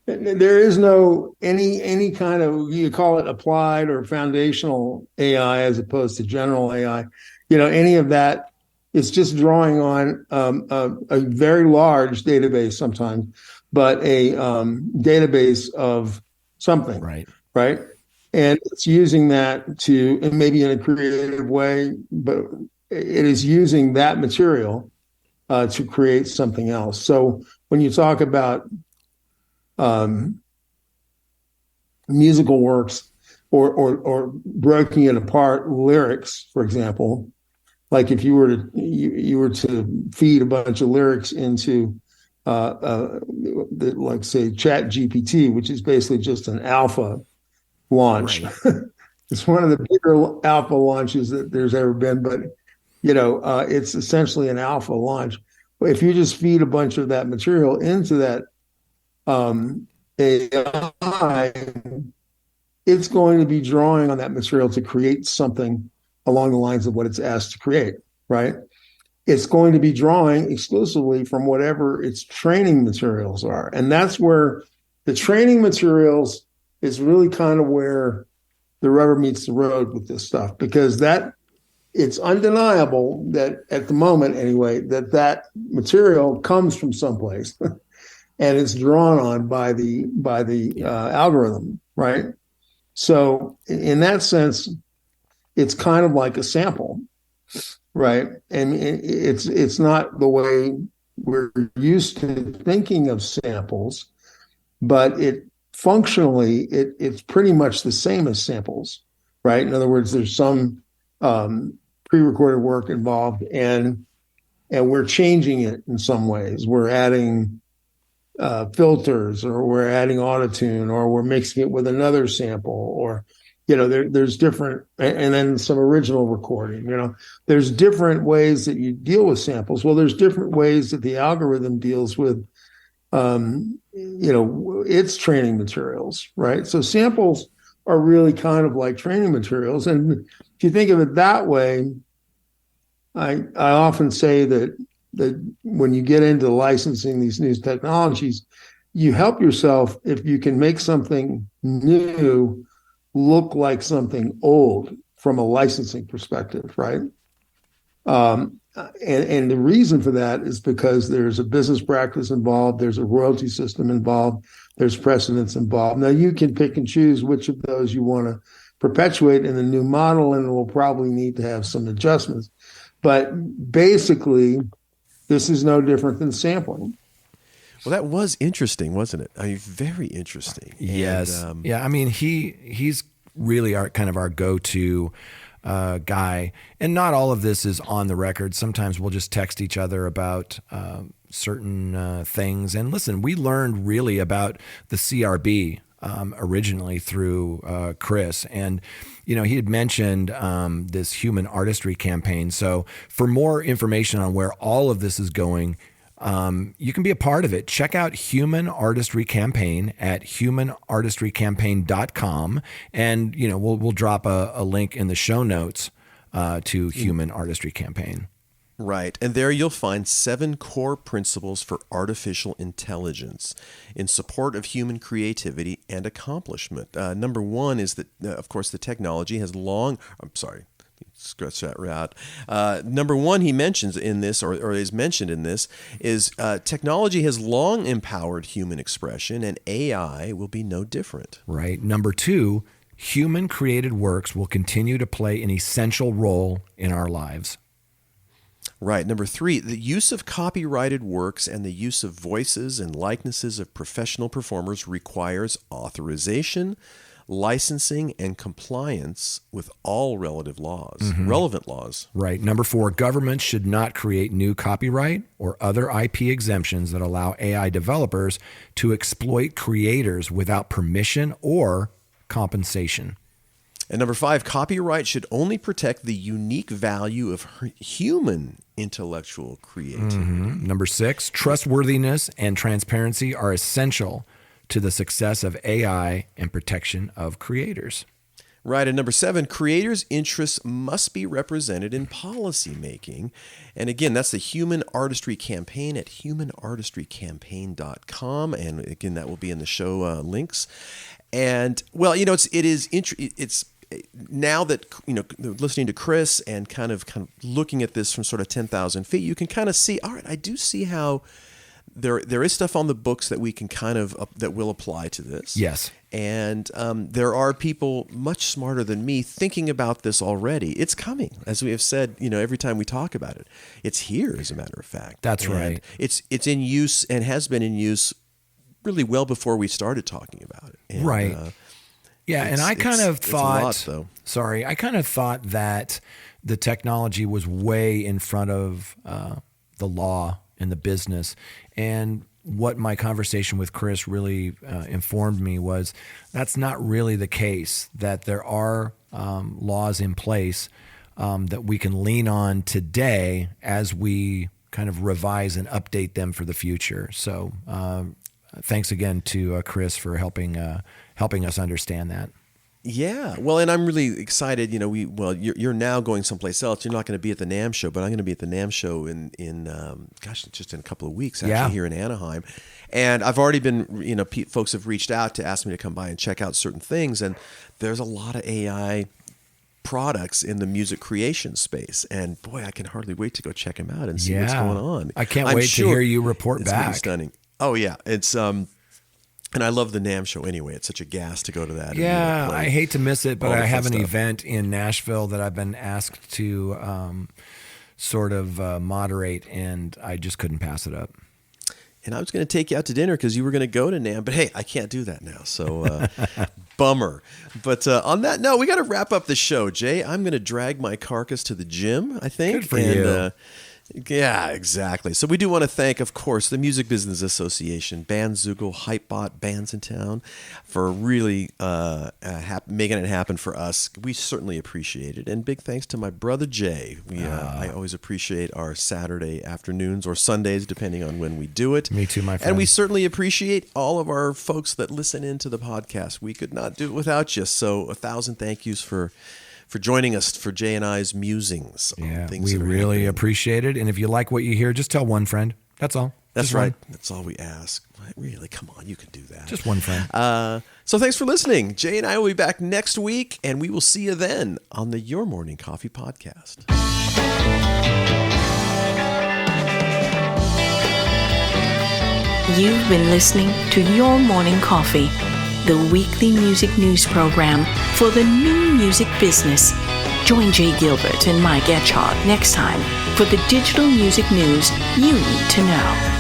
There is no any kind of, you call it applied or foundational AI as opposed to general AI. Any of that is just drawing on a very large database sometimes, but a database of something, right? And it's using that to, and maybe in a creative way, but it is using that material to create something else. So when you talk about musical works or breaking it apart, lyrics, for example, like if you were to feed a bunch of lyrics into like say Chat GPT, which is basically just an alpha launch. Right. It's one of the bigger alpha launches that there's ever been, but it's essentially an alpha launch. If you just feed a bunch of that material into that AI, it's going to be drawing on that material to create something along the lines of what it's asked to create, right? It's going to be drawing exclusively from whatever its training materials are. And that's where the training materials is really kind of where the rubber meets the road with this stuff, because it's undeniable that at the moment anyway, that material comes from someplace and it's drawn on by the algorithm, right? So in that sense, it's kind of like a sample, right? And it's not the way we're used to thinking of samples, but functionally it's pretty much the same as samples, right? In other words, there's some pre-recorded work involved, and we're changing it in some ways. We're adding filters, or we're adding autotune, or we're mixing it with another sample, or there's different, and then some original recording. There's different ways that you deal with samples. Well, there's different ways that the algorithm deals with its training materials, right? So samples are really kind of like training materials. And if you think of it that way, I often say that when you get into licensing these new technologies, you help yourself if you can make something new look like something old from a licensing perspective, right? And the reason for that is because there's a business practice involved, there's a royalty system involved, there's precedents involved. Now you can pick and choose which of those you want to perpetuate in the new model, and it will probably need to have some adjustments. But basically, this is no different than sampling. Well, that was interesting, wasn't it? I mean, very interesting. Yes. Yeah. I mean, he's really our go-to guy. And not all of this is on the record. Sometimes we'll just text each other about certain things. And listen, we learned really about the CRB originally through Chris. And, he had mentioned this human artistry campaign. So for more information on where all of this is going, you can be a part of it. Check out Human Artistry Campaign at humanartistrycampaign.com. And, we'll drop a link in the show notes to Human Artistry Campaign. Right. And there you'll find 7 core principles for artificial intelligence in support of human creativity and accomplishment. Number 1 is that, of course, the technology has scratch that out. Number 1 he mentions in this, or is mentioned in this, is technology has long empowered human expression, and AI will be no different. Right. Number 2, human-created works will continue to play an essential role in our lives. Right. Number 3, the use of copyrighted works and the use of voices and likenesses of professional performers requires authorization, licensing, and compliance with all relevant laws. Right. Number 4, governments should not create new copyright or other IP exemptions that allow AI developers to exploit creators without permission or compensation. And number 5, copyright should only protect the unique value of human intellectual creativity. Number 6, trustworthiness and transparency are essential to the success of AI and protection of creators. Right. And number 7, creators' interests must be represented in policy making. And again, that's the Human Artistry Campaign at humanartistrycampaign.com. And again, that will be in the show links. And well, it's now that, listening to Chris and kind of looking at this from sort of 10,000 feet, you can kind of see, all right, I do see how there is stuff on the books that we can kind of, that will apply to this. Yes. And there are people much smarter than me thinking about this already. It's coming, as we have said, every time we talk about it. It's here, as a matter of fact. That's and right. It's in use and has been in use really well before we started talking about it. And, right. Yeah, and I kind of thought, I kind of thought that the technology was way in front of the law and the business. And what my conversation with Chris really informed me was that's not really the case, that there are laws in place that we can lean on today as we kind of revise and update them for the future. So thanks again to Chris for helping us understand that. Yeah, well, and I'm really excited. You're now going someplace else. You're not going to be at the NAMM show, but I'm going to be at the NAMM show in just in a couple of weeks, actually, here in Anaheim. And I've already been, folks have reached out to ask me to come by and check out certain things. And there's a lot of AI products in the music creation space. And boy, I can hardly wait to go check them out and see what's going on. I can't wait to hear you report it's back. It's stunning. Oh yeah, it's and I love the NAMM show anyway. It's such a gas to go to that. Yeah, I hate to miss it, but I have an event in Nashville that I've been asked to sort of moderate, and I just couldn't pass it up. And I was going to take you out to dinner because you were going to go to NAMM, but hey, I can't do that now, so bummer. But on that note, we got to wrap up the show, Jay. I'm going to drag my carcass to the gym, I think. Good for you. Yeah, exactly. So we do want to thank, of course, the Music Business Association, Bandzoogle, Hypebot, Bands in Town, for really making it happen for us. We certainly appreciate it. And big thanks to my brother Jay. I always appreciate our Saturday afternoons or Sundays, depending on when we do it. Me too, my friend. And we certainly appreciate all of our folks that listen into the podcast. We could not do it without you. So 1,000 thank yous for joining us for Jay and I's musings. Yeah, we really appreciate it. And if you like what you hear, just tell one friend. That's all. That's just right. One. That's all we ask. Really, come on, you can do that. Just one friend. So thanks for listening. Jay and I will be back next week, and we will see you then on the Your Morning Coffee podcast. You've been listening to Your Morning Coffee, the weekly music news program for the new music business. Join Jay Gilbert and Mike Etchart next time for the digital music news you need to know.